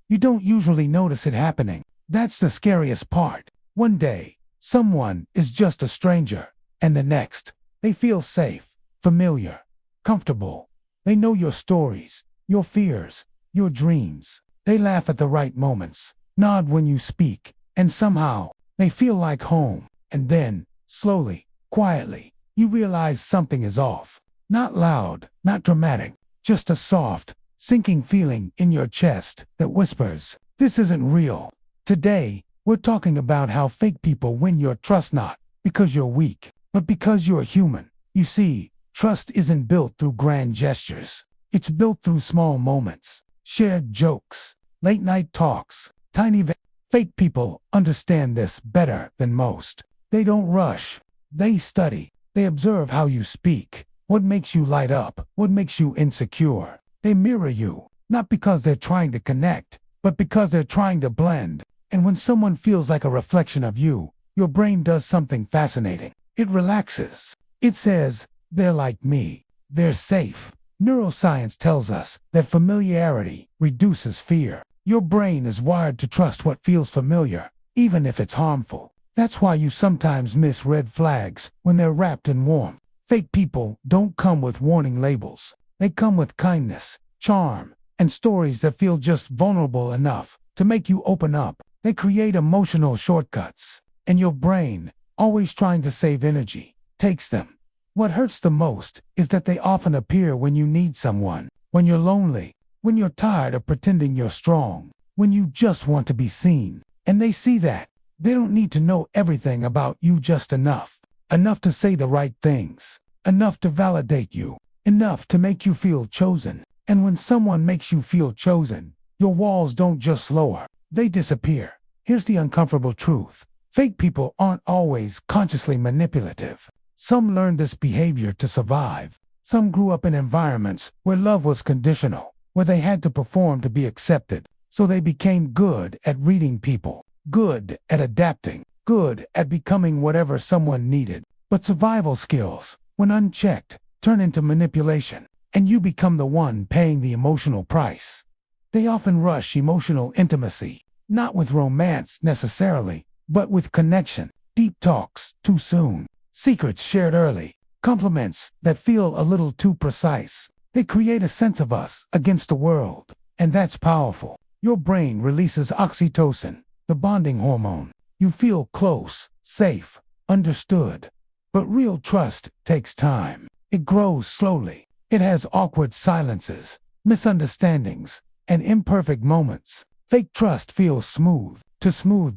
You don't usually notice it happening. That's the scariest part. One day, someone is just a stranger, and the next, they feel safe, familiar, comfortable. They know your stories, your fears, your dreams. They laugh at the right moments, nod when you speak, and somehow, they feel like home. And then, slowly, quietly, you realize something is off. Not loud, not dramatic, just a soft, sinking feeling in your chest that whispers, "This isn't real." Today, we're talking about how fake people win your trust, not because you're weak, but because you're human. You see, trust isn't built through grand gestures. It's built through small moments, shared jokes, late night talks, tiny Fake people understand this better than most. They don't rush. They study. They observe how you speak, what makes you light up, what makes you insecure. They mirror you, not because they're trying to connect, but because they're trying to blend. And when someone feels like a reflection of you, your brain does something fascinating. It relaxes. It says, "They're like me. They're safe." Neuroscience tells us that familiarity reduces fear. Your brain is wired to trust what feels familiar, even if it's harmful. That's why you sometimes miss red flags when they're wrapped in warmth. Fake people don't come with warning labels. They come with kindness, charm, and stories that feel just vulnerable enough to make you open up. They create emotional shortcuts, and your brain, always trying to save energy, takes them. What hurts the most is that they often appear when you need someone, when you're lonely, when you're tired of pretending you're strong, when you just want to be seen. And they see that. They don't need to know everything about you, just enough. Enough to say the right things. Enough to validate you. Enough to make you feel chosen. And when someone makes you feel chosen, your walls don't just lower, they disappear. Here's the uncomfortable truth. Fake people aren't always consciously manipulative. Some learned this behavior to survive. Some grew up in environments where love was conditional, where they had to perform to be accepted. So they became good at reading people, good at adapting, good at becoming whatever someone needed. But survival skills, when unchecked, turn into manipulation, and you become the one paying the emotional price. They often rush emotional intimacy, not with romance necessarily, but with connection. Deep talks too soon, secrets shared early, compliments that feel a little too precise. They create a sense of us against the world, and that's powerful. Your brain releases oxytocin, the bonding hormone. You feel close, safe, understood. But real trust takes time. It grows slowly. It has awkward silences, misunderstandings, and imperfect moments. Fake trust feels smooth, to smooth.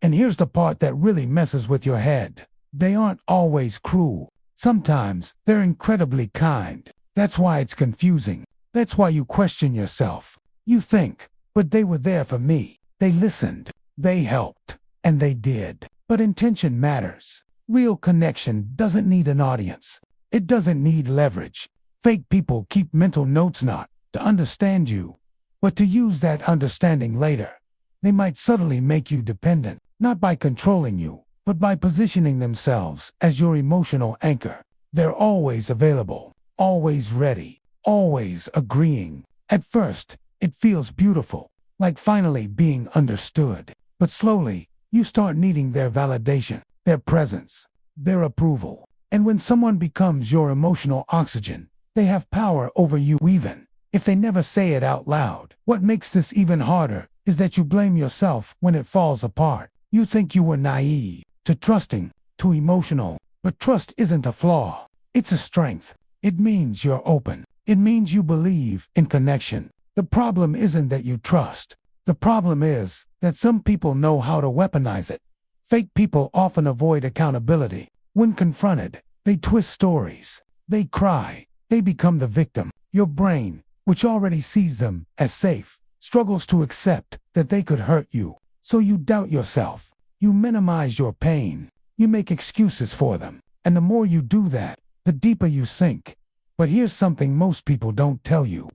And here's the part that really messes with your head. They aren't always cruel. Sometimes they're incredibly kind. That's why it's confusing. That's why you question yourself. You think, but they were there for me. They listened. They helped. And they did. But intention matters. Real connection doesn't need an audience. It doesn't need leverage. Fake people keep mental notes, not to understand you, but to use that understanding later. They might subtly make you dependent, not by controlling you, but by positioning themselves as your emotional anchor. They're always available, always ready, always agreeing. At first, it feels beautiful, like finally being understood. But slowly, you start needing their validation, their presence, their approval. And when someone becomes your emotional oxygen, they have power over you even if they never say it out loud. What makes this even harder is that you blame yourself when it falls apart. You think you were naive, too trusting, too emotional. But trust isn't a flaw. It's a strength. It means you're open. It means you believe in connection. The problem isn't that you trust. The problem is that some people know how to weaponize it. Fake people often avoid accountability. When confronted, they twist stories. They cry. They become the victim. Your brain, which already sees them as safe, struggles to accept that they could hurt you. So you doubt yourself. You minimize your pain. You make excuses for them. And the more you do that, the deeper you sink. But here's something most people don't tell you.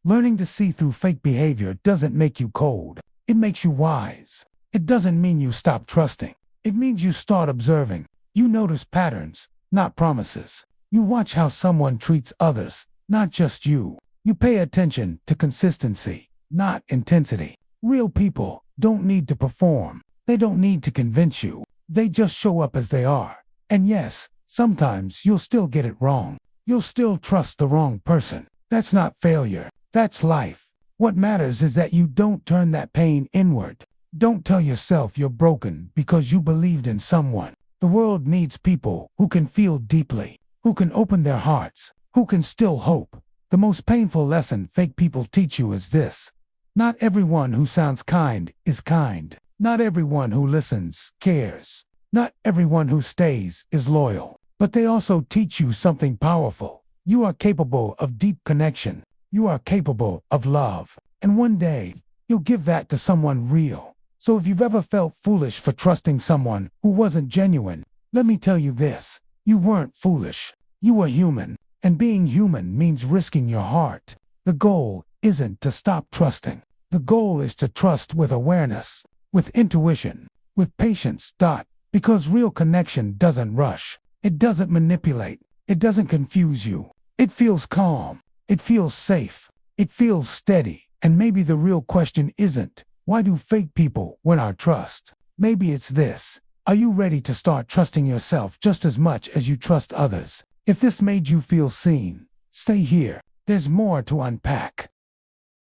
Learning to see through fake behavior doesn't make you cold. It makes you wise. It doesn't mean you stop trusting. It means you start observing. You notice patterns, not promises. You watch how someone treats others, not just you. You pay attention to consistency, not intensity. Real people don't need to perform. They don't need to convince you. They just show up as they are. And yes, sometimes you'll still get it wrong. You'll still trust the wrong person. That's not failure. That's life. What matters is that you don't turn that pain inward. Don't tell yourself you're broken because you believed in someone. The world needs people who can feel deeply, who can open their hearts, who can still hope. The most painful lesson fake people teach you is this: not everyone who sounds kind is kind. Not everyone who listens cares. Not everyone who stays is loyal. But they also teach you something powerful. You are capable of deep connection. You are capable of love. And one day, you'll give that to someone real. So if you've ever felt foolish for trusting someone who wasn't genuine, let me tell you this: you weren't foolish. You were human. And being human means risking your heart. The goal isn't to stop trusting. The goal is to trust with awareness, with intuition, with patience. Because real connection doesn't rush. It doesn't manipulate. It doesn't confuse you. It feels calm. It feels safe. It feels steady. And maybe the real question isn't, why do fake people win our trust? Maybe it's this: are you ready to start trusting yourself just as much as you trust others? If this made you feel seen, stay here. There's more to unpack.